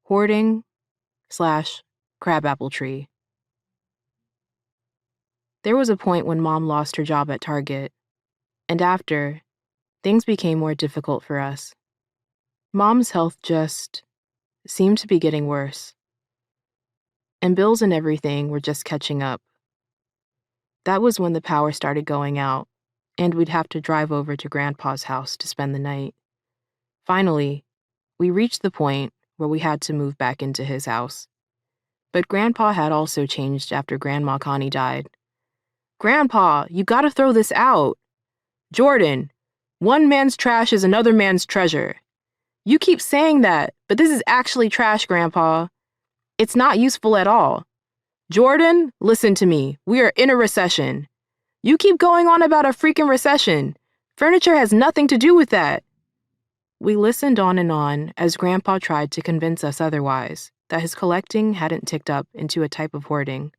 Hoarding / crabapple tree. There was a point when Mom lost her job at Target, and after, things became more difficult for us. Mom's health just seemed to be getting worse, and bills and everything were just catching up. That was when the power started going out, and we'd have to drive over to Grandpa's house to spend the night. Finally, we reached the point where we had to move back into his house. But Grandpa had also changed after Grandma Connie died. "Grandpa, you gotta throw this out. Jordan, one man's trash is another man's treasure. You keep saying that, but this is actually trash, Grandpa. It's not useful at all. Jordan, listen to me. We are in a recession. You keep going on about a freaking recession. Furniture has nothing to do with that." We listened on as Grandpa tried to convince us otherwise, that his collecting hadn't ticked up into a type of hoarding.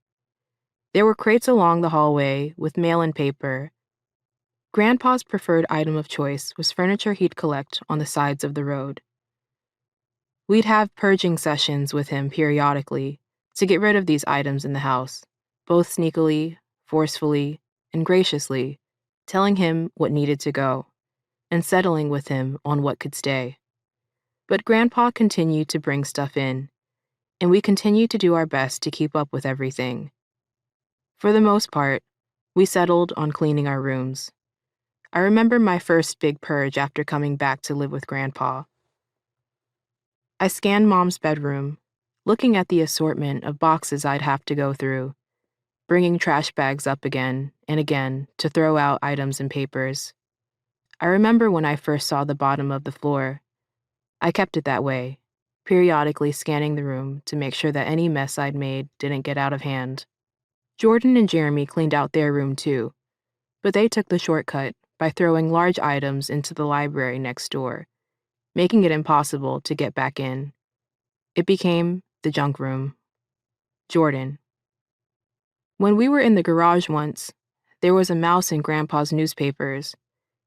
There were crates along the hallway with mail and paper. Grandpa's preferred item of choice was furniture he'd collect on the sides of the road. We'd have purging sessions with him periodically to get rid of these items in the house, both sneakily, forcefully, and graciously, telling him what needed to go, and settling with him on what could stay. But Grandpa continued to bring stuff in, and we continued to do our best to keep up with everything. For the most part, we settled on cleaning our rooms. I remember my first big purge after coming back to live with Grandpa. I scanned Mom's bedroom, looking at the assortment of boxes I'd have to go through, bringing trash bags up again and again to throw out items and papers. I remember when I first saw the bottom of the floor. I kept it that way, periodically scanning the room to make sure that any mess I'd made didn't get out of hand. Jordan and Jeremy cleaned out their room too, but they took the shortcut by throwing large items into the library next door, making it impossible to get back in. It became the junk room. Jordan. When we were in the garage once, there was a mouse in Grandpa's newspapers,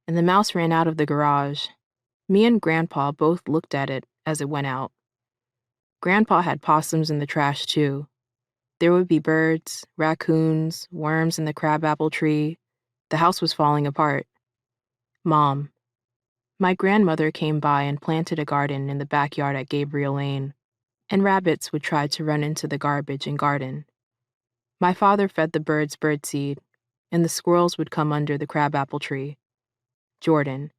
and the mouse ran out of the garage. Me and Grandpa both looked at it as it went out. Grandpa had possums in the trash too. There would be birds, raccoons, worms in the crabapple tree. The house was falling apart. Mom. My grandmother came by and planted a garden in the backyard at Gabriel Lane, and rabbits would try to run into the garbage and garden. My father fed the birds birdseed, and the squirrels would come under the crabapple tree. Jordan.